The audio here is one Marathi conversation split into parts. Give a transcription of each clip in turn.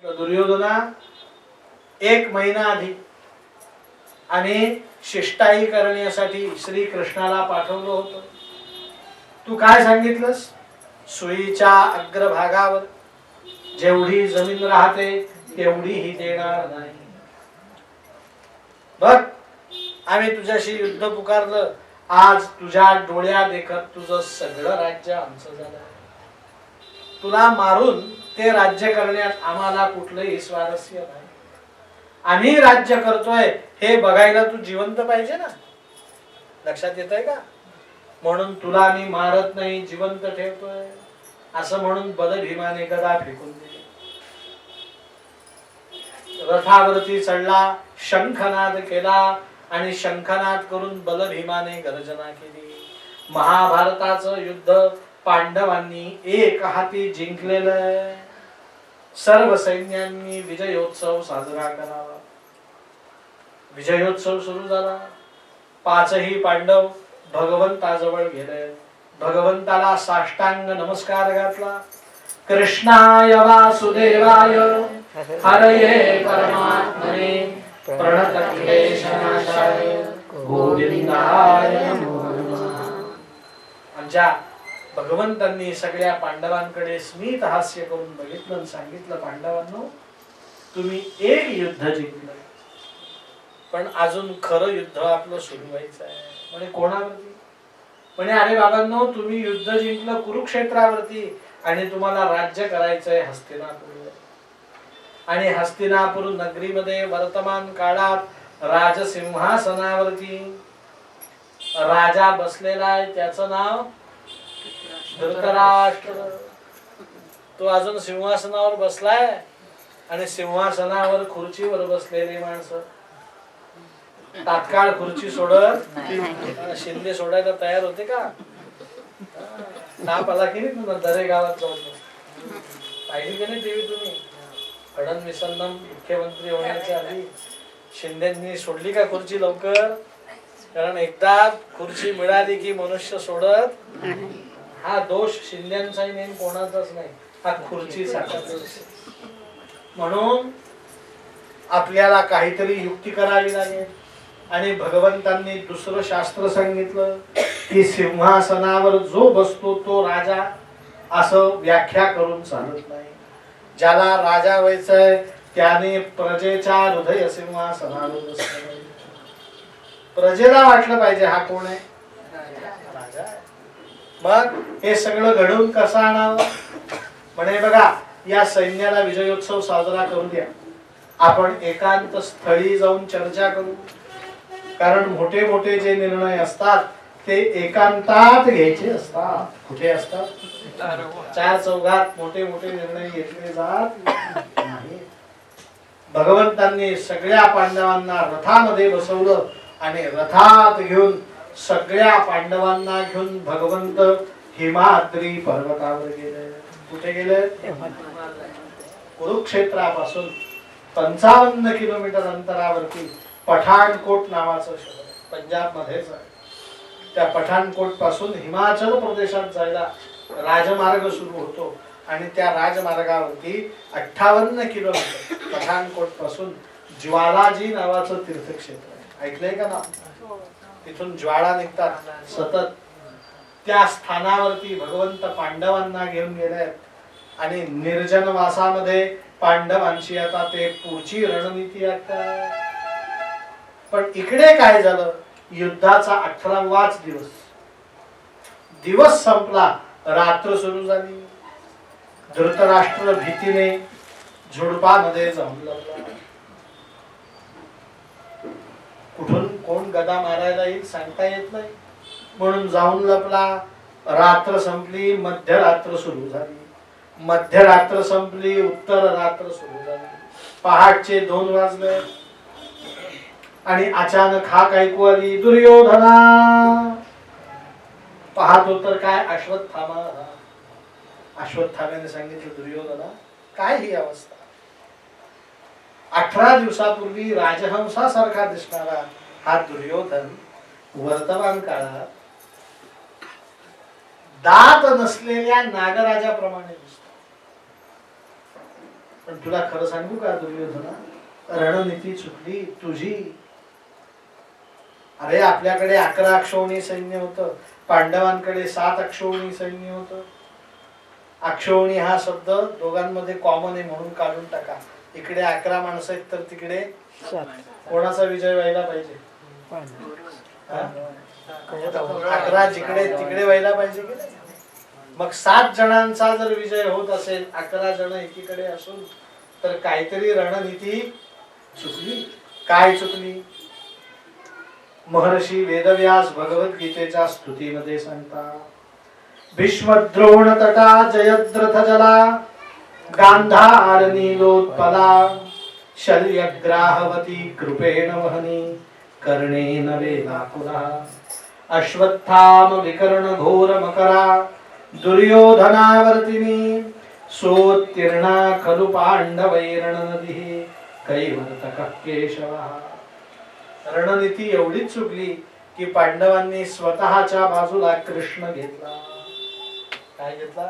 दुर्योधना एक महिना आधी आणि शिष्टाई करण्यासाठी श्री कृष्णाला पाठवलं होतं. तू काय सांगितलंस? सुईच्या अग्रभागावर जेवढी जमीन राहते तेवढी ही देणार नाही. बघ, आम्ही तुझ्याशी युद्ध पुकारलं, आज तुझ्या डोळ्या देखत तुझं सगळं राज्य आमचं झालं. तुला मारून ते राज्य करण्यात आम्हाला कुठलंही स्वारस्य नाही. आम्ही राज्य करतोय हे बघायला तू जिवंत पाहिजे ना. लक्षात येतंय का? म्हणून तुला मी मारत नाही, जिवंत ठेवतोय असं म्हणून बलभीमाने गदा फेकून दिली. रथावरती चढला, शंखनाद केला आणि शंखनाद करून बलभीमाने गर्जना केली. महाभारताचं युद्ध पांडवांनी एक हाती जिंकलेलं. सर्व सैन्यांनी विजयोत्सव साजरा करावा. विजयोत्सव सुरू झाला. पाचही पांडव भगवंताजवळ गेले. भगवंताला साष्टांग नमस्कार घातला. कृष्णाय वासुदेवाय हरये परमात्मने प्रणतक्लेशनाशाय गोविंदाय नमो नमः. आमच्या भगवंतांनी सगळ्या पांडवांकडे स्मित हास्य करून बघितलं आणि सांगितलं, पांडवांनो, तुम्ही एक युद्ध जिंकलं, पण अजून खरं युद्ध आपलं सुरू व्हायचं आहे. म्हणजे कोणावरती? म्हणे अरे बाबांनो, तुम्ही युद्ध जिंकलं कुरुक्षेत्रावरती आणि तुम्हाला राज्य करायचंय हस्तिनापूरवर. आणि हस्तिनापूर नगरीमध्ये वर्तमान काळात राजसिंहासनावरती राजा बसलेला आहे. त्याचं नाव धृतराष्ट्र. तो अजून सिंहासनावर बसलाय आणि सिंहासनावर खुर्चीवर बसलेली माणसं तात्काळ खुर्ची सोडत शिंदे सोडायला तयार होते का? ताप आला की नाही तुला दरे गावात जाऊन पाहिली की नाही टीव्ही तुम्ही? फडणवीसांना मुख्यमंत्री होण्याच्या आधी शिंदेनी सोडली का खुर्ची लवकर? कारण एकदा खुर्ची मिळाली की मनुष्य सोडत. हा दोष शिंद्यांचाही नाही, कोणाचाच नाही, हा खुर्चीचा. म्हणून आपल्याला काहीतरी युक्ती करावी लागेल. आणि भगवंतांनी दुसरं शास्त्र सांगितलं की सिंहासनावर जो बसतो तो राजा, असं व्याख्या करून चालत नाही. ज्याला राजा व्हायचंय त्याने प्रजेच्या हृदय सिंहासनावर बसलं. प्रजेला वाटलं पाहिजे हा कोण आहे? राजा. मग हे सगळं घडवून कसं आणावं? म्हणे बघा, या सैन्याला विजयोत्सव साजरा करू द्या. आपण एकांत स्थळी जाऊन चर्चा करू. कारण मोठे मोठे जे निर्णय असतात ते एकांतात घ्यायचे असतात. कुठे असतात? चार चौघात मोठे मोठे निर्णय घेतले जात नाही. भगवंतांनी सगळ्या पांडवांना रथामध्ये बसवलं आणि रथात घेऊन सगळ्या पांडवांना घेऊन भगवंत हिमाद्री पर्वतावर गेले. कुठे गेले? कुरुक्षेत्रापासून 55 किलोमीटर अंतरावरती पठाणकोट नावाचं शहर पंजाब मध्येच आहे. त्या पठाणकोट पासून हिमाचल प्रदेशात जायला राजमार्ग सुरू होतो आणि त्या राजमार्गावरती 58 किलोमीटर पठाणकोट पासून ज्वालाजी नावाचं तीर्थक्षेत्र आहे. ऐकलंय का ना? तिथून ज्वाळा निघतात सतत. त्या स्थानावरती भगवंत पांडवांना घेऊन गेले आणि निर्जनवासामध्ये पांडवांची आता ते पुढची रणनीती आहे. पण इकडे काय झालं? युद्धाचा 18वाच दिवस संपला, रात्र सुरू झाली. धृतराष्ट्र भीतीने झुडपामध्ये जाऊन लपला. कुठून कोण गदा मारायला येईल सांगता येत नाही, म्हणून जाऊन लपला. रात्र संपली, मध्यरात्र सुरू झाली. मध्यरात्र संपली, उत्तर रात्र सुरू झाली. पहाटचे 2 वाजले आणि अचानक हाक ऐकू आली, दुर्योधना. पाहतो तर काय, अश्वत्थामा. अश्वत्थाम्याने सांगितलं, दुर्योधना, काय ही अवस्था? 18 दिवसापूर्वी राजहंसासारखा दिसणारा हा दुर्योधन वर्तमान काळात दात नसलेल्या नागराजाप्रमाणे दिसतो. पण तुला खरं सांगू का दुर्योधना, रणनीती चुकली तुझी. अरे आपल्याकडे 11 अक्षौहिणी सैन्य होतं, पांडवांकडे 7 अक्षौहिणी सैन्य होतं. अक्षौहिणी हा शब्द दोघांमध्ये कॉमन आहे म्हणून काढून टाका. इकडे 11 माणसं आहेत तर तिकडे 7. कोणाचा विजय व्हायला पाहिजे? 11 जिकडे तिकडे व्हायला पाहिजे की नाही? मग 7 जणांचा जर विजय होत असेल, 11 जण एकीकडे असून, तर काहीतरी रणनीती चुकली. काय चुकली? महर्षी वेदव्यास भगवद्गीतेच्या स्तुतीमध्ये सांगतात, भीष्म द्रोण तटा जयद्रथ जला गांधार नीलोत्पला शल्यग्राहवती कृपेण वहनी कर्णेन वेदाकुला अश्वत्थाम विकर्ण घोर मकरा दुर्योधनावर्तिनी सोत्तीर्णा खलु पांडवैरण नदी कैवर्तक केशवः. रणनीती एवढीच चुकली की पांडवांनी स्वतःच्या बाजूला कृष्ण घेतला. काय घेतला?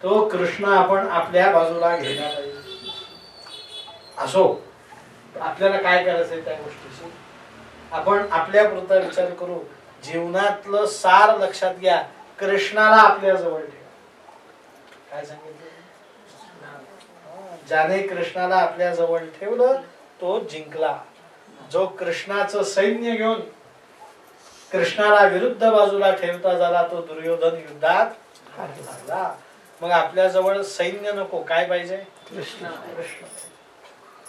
तो कृष्ण आपण आपल्या बाजूला घेतला पाहिजे. असो, आपल्याला काय करायचंय त्या गोष्टीशी आपण आपल्या पुरता विचार करू. जीवनातलं सार लक्षात घ्या, कृष्णाला आपल्या जवळ ठेवा. काय सांगितलं? ज्याने कृष्णाला आपल्या जवळ ठेवलं तो जिंकला. जो कृष्णाचं सैन्य घेऊन कृष्णाला विरुद्ध बाजूला ठेवता झाला तो दुर्योधन युद्धात हरला. मग आपल्या जवळ सैन्य नको, काय पाहिजे? कृष्ण.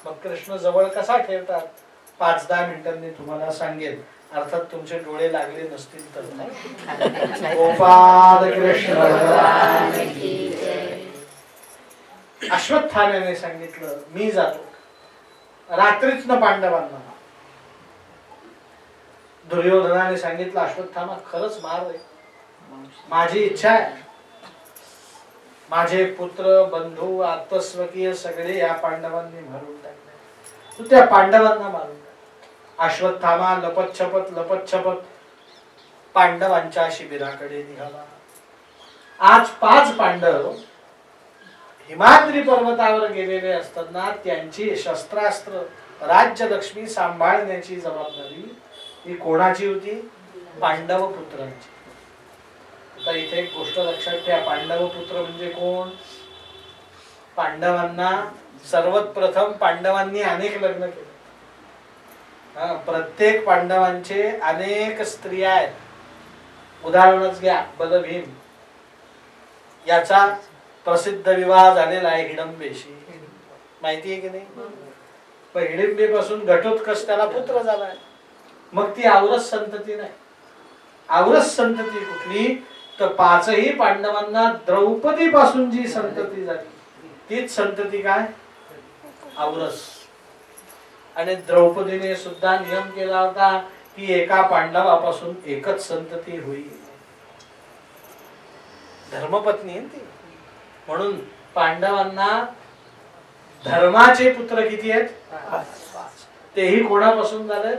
मग कृष्ण जवळ कसा ठेवतात? 5-10 मिनिटांनी तुम्हाला सांगेल. अर्थात तुमचे डोळे लागले नसतील तर नाही. गोपाल कृष्ण भगवान की जय. अश्वत्थाम्याने सांगितलं मी जातो रात्रीच न पांडवांना. दुर्योधनाने सांगितलं अश्वत्थामा खरंच मार रे, माझी इच्छा आहे. माझे पुत्र बंधू आत्मस्वकीय सगळे या पांडवांनी मारून टाकले, तू त्या पांडवांना मारून टाक. अश्वत्थामा लपत छपत पांडवांच्या शिबिराकडे निघाला. आज 5 पांडव हिमाद्री पर्वतावर गेलेले असताना त्यांची शस्त्रास्त्र राज्यलक्ष्मी सांभाळण्याची जबाबदारी ही कोणाची होती? पांडव पुत्रांची. आता इथे एक गोष्ट लक्षात ठेवा, पांडव पुत्र म्हणजे कोण? पांडवांना सर्वात प्रथम पांडवांनी अनेक लग्न केले. प्रत्येक पांडवांचे अनेक स्त्रिया आहेत. उदाहरणच घ्या, बलभीम याचा प्रसिद्ध विवाह झालेला आहे हिडंबेशी, माहिती आहे की नाही? पण हिडंबेपासून घटोत्कच त्याला पुत्र झालाय. मग ती औरस संतती नाही. औरस संतती कुठली? तर 5ही पांडवांना द्रौपदी पासून जी संतती झाली तीच संतती काय? औरस. आणि द्रौपदीने सुद्धा नियम केला होता की एका पांडवापासून एकच संतती होईल. धर्मपत्नी ती. म्हणून पांडवांना धर्माचे पुत्र किती आहेत? 5. तेही कोणापासून झाले?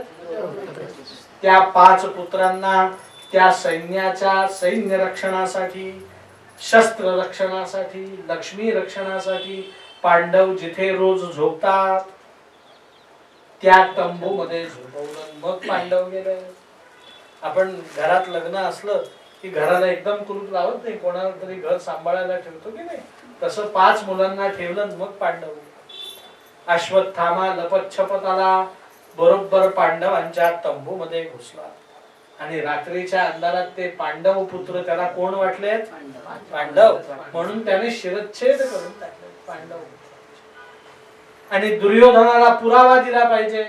त्या 5 पुत्रांना त्या सैन्याच्या सैन्य रक्षणासाठी, शस्त्र रक्षणासाठी, लक्ष्मी रक्षणासाठी पांडव जिथे रोज झोपतात त्या तंबू मध्ये झोपवलं. मग पांडव गेले. आपण घरात लग्न असलं की घराला एकदम कुलूप लावत नाही, कोणाला तरी घर सांभाळायला ठेवतो की नाही, तसं 5 मुलांना ठेवलं मग पांडव. अश्वत्थामा लपत आला, बरोबर पांडवांच्या तंबू मध्ये घुसला. आणि रात्रीच्या अंधारात ते पांडव पुत्र त्याला कोण वाटले? पांडव. म्हणून त्याने शिरच्छेद करून टाकले पांडव. आणि दुर्योधनाला पुरावा दिला पाहिजे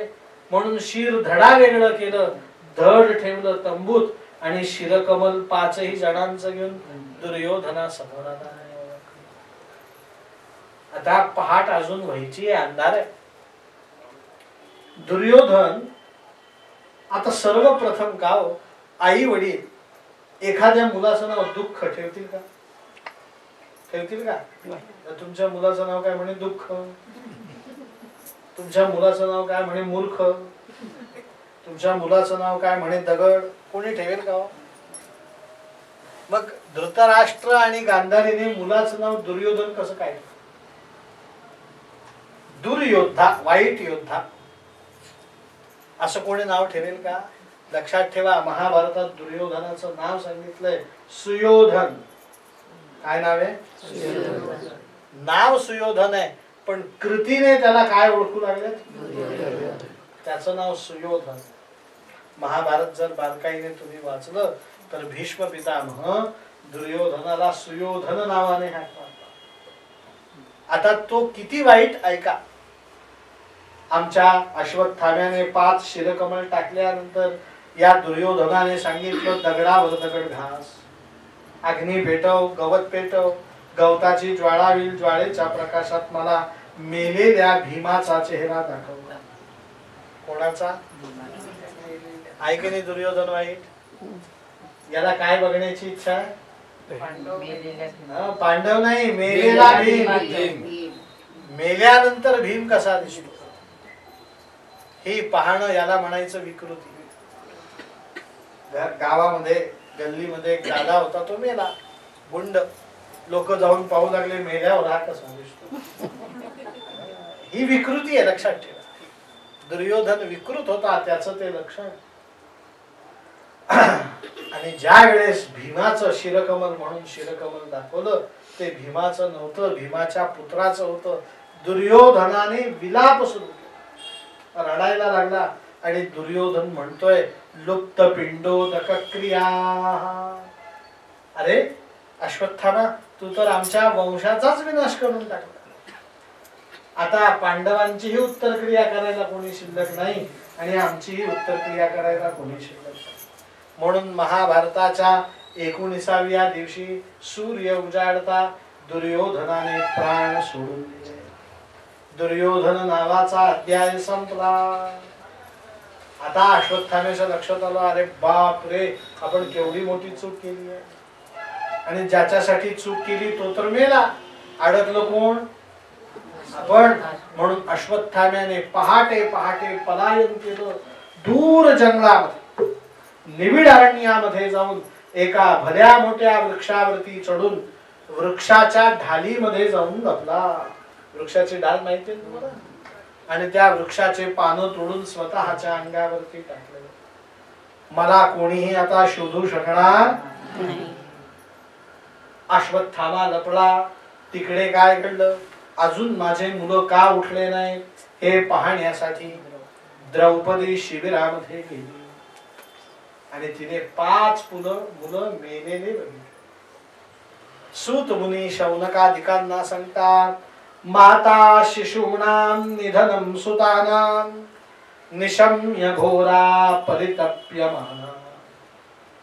म्हणून शिर धडा वेगळं केलं, धड ठेवलं तंबूत आणि शिरकमल 5ही जणांचं घेऊन दुर्योधना समोर आला. आता पहाट अजून व्हायची, अंधार आहे. दुर्योधन आता सर्वप्रथम गाव आई वडील एखाद्या मुलाचं नाव दुःख ठेवतील का? ठेवतील का? तुमच्या मुलाचं नाव काय म्हणे? दुःख. तुमच्या मुलाचं नाव काय म्हणे? मूर्ख. तुमच्या मुलाचं नाव काय म्हणे? दगड. कोणी ठेवेल का? मग धृतराष्ट्र आणि गांधारीने मुलाचं नाव दुर्योधन कसं काय? दुर्योद्धा, वाईट योद्धा, असं कोणी नाव ठेवेल का? लक्षात ठेवा, महाभारतात दुर्योधनाचं नाव सांगितलंय सुयोधन. काय नाव आहे? नाव सुयोधन आहे, पण कृतीने त्याला काय ओळखू लागले? त्याचं नाव सुयोधन. महाभारत जर बारकाईने तुम्ही वाचलं तर भीष्म पितामह दुर्योधनाला सुयोधन नावाने हाक मारतात. आता तो किती वाईट ऐका. आमच्या अश्वत्थाम्याने 5 शिरकमल टाकल्यानंतर या दुर्योधनाने सांगितलं दगडावर दगड घास, अग्नी पेटव, गवत पेटव, गवताची ज्वाळा होईल, ज्वाळेच्या प्रकाशात मला मेलेल्या भीमाचा चेहरा दाखव. कोणाचा? ऐकणे दुर्योधन वाईट. याला काय बघण्याची इच्छा आहे? पांडव नाही, मेलेला भीम. मेल्यानंतर भीम कसा दिसतो हे पाहणं, याला म्हणायचं विकृती. गावामध्ये गल्लीमध्ये एक दादा होता, तो मेला, गुंड. लोक जाऊन पाहू लागले मेल्यावर हा कसा दिसतो. ही विकृती आहे, लक्षात ठेवा. दुर्योधन विकृत होता, त्याचं ते लक्षण. आणि ज्या वेळेस भीमाचं शिरकमल म्हणून शिरकमल दाखवलं, ते भीमाचं नव्हतं, भीमाच्या पुत्राचं होतं. दुर्योधनाने विलाप सुरू केला, रडायला लागला. आणि दुर्योधन म्हणतोय लुप्त पिंडोदक क्रिया. अरे अश्वत्थामा, तू तर आमच्या वंशाचाच विनाश करून टाकला. आता पांडवांचीही उत्तर क्रिया करायला कोणी शिल्लक नाही आणि आमचीही उत्तर क्रिया करायला कोणी शिल्लक नाही. म्हणून महाभारताच्या 19व्या दिवशी सूर्य उजाडता दुर्योधनाने प्राण सोडून दिले. दुर्योधन नावाचा अध्याय संपला. आता अश्वत्थाम्याच्या लक्षात आलं, अरे बाप रे, आपण केवढी मोठी चूक केली आहे. आणि ज्याच्यासाठी चूक केली तो तर मेला, अडकलं कोण? आपण. म्हणून अश्वत्थाम्याने पहाटे पहाटे पलायन केलं. दूर जंगलामध्ये, निबिड अरण्यामध्ये जाऊन एका भल्या मोठ्या वृक्षावरती चढून वृक्षाच्या ढालीमध्ये जाऊन लपला. वृक्षाची ढाल माहिती आहे तुम्हाला? आणि त्या वृक्षाचे पानं तोडून स्वतःच्या अंगावरती टाकले. मला कोणीही आता शोधू शकणार नाही. अश्वत्थामा लपला. तिकडे काय घडलं, अजून माझे मुलं का उठले नाही हे पाहण्यासाठी द्रौपदी शिबिरामध्ये गेली आणि तिने 5 मुलं मेलेले बघितले. सूत मुनी शौनकादिकांना सांगतात, माता शिशूनां निधनं सुतानां निशम्य घोरा परितप्यमाना.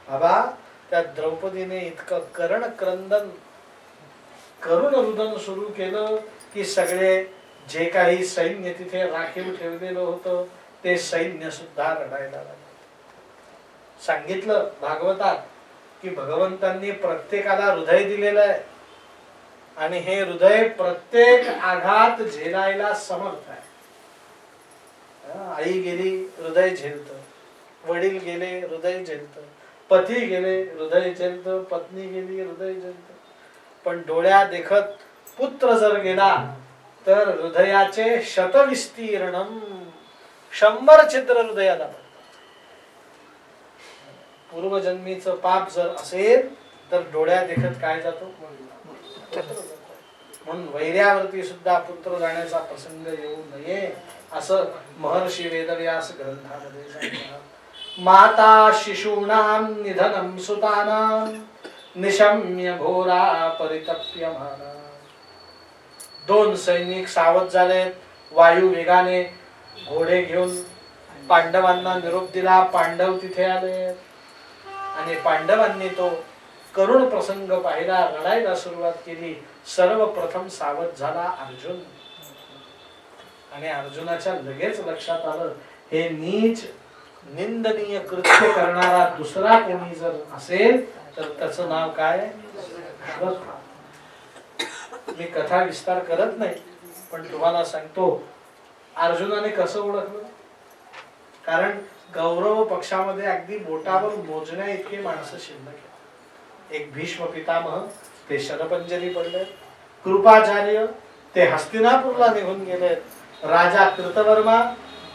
बाबा, त्या द्रौपदीने इतकं करणक्रंदन करुण रुदन सुरू केलं की सगळे जे काही सैन्य तिथे राखीव ठेवलेलं होतं ते सैन्य सुद्धा रडायला लागलं. सांगितलं भागवतात की भगवंतांनी प्रत्येकाला हृदय दिलेलं आहे आणि हे हृदय प्रत्येक आघात झेलायला समर्थ आहे. आई गेली हृदय झेलतं, वडील गेले हृदय झेलतं, पती गेले हृदय झेलतं, पत्नी गेली हृदय झेलतं. पण डोळ्या देखत पुत्र जर गेला तर हृदयाचे शतविस्तीर्णम, 100 छिद्र हृदयाला. पूर्वजन्मीचं पाप जर असेल तर डोळ्या देखत काय जातो? म्हणून वैर्यावरती सुद्धा पुत्र जाण्याचा प्रसंग येऊ नये असं महर्षी वेदव्यास ग्रंथामध्ये सांगतात. माता शिशूनां निधनं सुतानां निशम्य घोरा परितप्यमाना. 2 सैनिक सावध झाले. वायू वेगाने घोडे घेऊन पांडवांना निरोप दिला. पांडव तिथे आले आणि पांडवांनी तो करुण प्रसंग पाहिला, रडायला सुरुवात केली. सर्वप्रथम सावध झाला अर्जुन आणि अर्जुनाच्या लगेच लक्षात आलं, हे नीच निंदनीय कृत्य करणारा दुसरा कोणी जर असेल तर त्याचं नाव काय? अश्वत्थामा. मी कथा विस्तार करत नाही पण तुम्हाला सांगतो अर्जुनाने कसं ओळखलं. कारण कौरव पक्षामध्ये अगदी बोटावर मोजण्या इतके माणसं शिल्लक आहेत. एक भीष्म पितामह, ते शरपंजरी पडले. कृपाचार्य, ते हस्तिनापूरला निघून गेले. राजा कृतवर्मा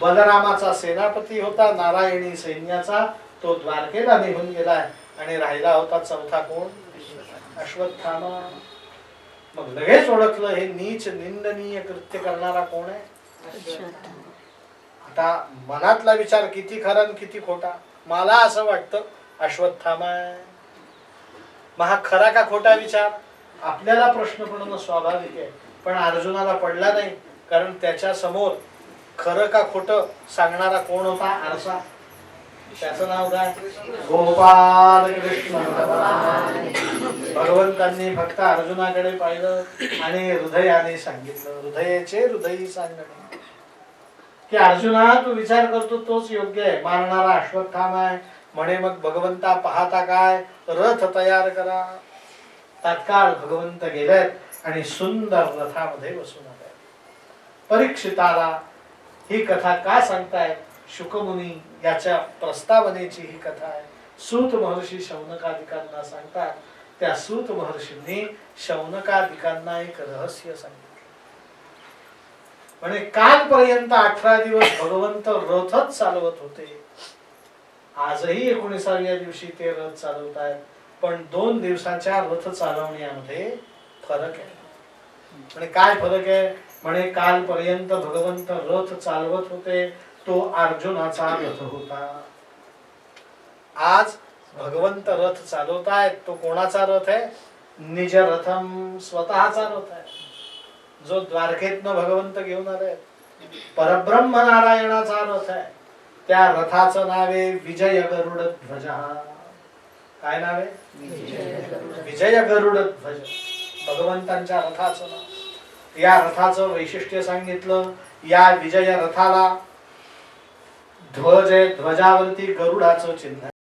बलरामाचा सेनापती होता, नारायणी सैन्याचा, तो द्वारकेला निघून गेलाय आणि राहिला होता चौथा कोण? अश्वत्थामा. मग लगेच ओळखलं हे नीच निंदनीय कृत्य करणारा कोण आहे? आता मनातला विचार किती खरा आणि किती खोटा? मला असं वाटतं अश्वत्थामा आहे. मग हा खरा का खोटा विचार? आपल्याला प्रश्न पडणं स्वाभाविक आहे, पण अर्जुनाला पडला नाही, कारण त्याच्या समोर खरं का खोटं सांगणारा कोण होता? आरसा. त्याचं नाव काय? गोपाल कृष्ण. भगवंतांनी फक्त अर्जुनाकडे पाहिलं आणि हृदयाने सांगितलं, हृदयाचे हृदयी सांगणे, की अर्जुना तू विचार करतो तोच योग्य आहे, मारणारा अश्वत्थामा आहे म्हणे. मग भगवंता पाहता काय? रथ तयार करा. तात्काळ भगवंत गेलेत आणि सुंदर रथामध्ये बसून आले. परीक्षिताला ही कथा का सांगताय? शुकमुनी याच्या प्रस्तावनेची ही कथा आहे. सूत महर्षी शौनकादिकांना सांगतात. त्या सूत महर्षींनी शौनकादिकांना एक रहस्य सांगितलं. म्हणजे कालपर्यंत 18 दिवस भगवंत रथच चालवत होते. आजही 19व्या दिवशी ते रथ चालवत आहेत, पण 2 दिवसाच्या रथ चालवण्यामध्ये फरक आहे. म्हणजे काय फरक आहे? म्हणे कालपर्यंत भगवंत रथ चालवत होते, तो अर्जुनाचा रथ होता. आज भगवंत रथ चालवतायत, तो कोणाचा रथ आहे? निज रथम, स्वतःचा रथ आहे, जो द्वारकेतनं भगवंत घेऊन आले. परब्रह्म नारायणाचा रथ आहे. त्या रथाचं नाव आहे विजय गरुड ध्वज. काय नाव आहे? विजय गरुड ध्वज. भगवंतांच्या रथाचं नाव. या रथाचं वैशिष्ट्य सांगितलं. या विजय रथाला ध्वज आहे, ध्वजावरती गरुडाचं चिन्ह.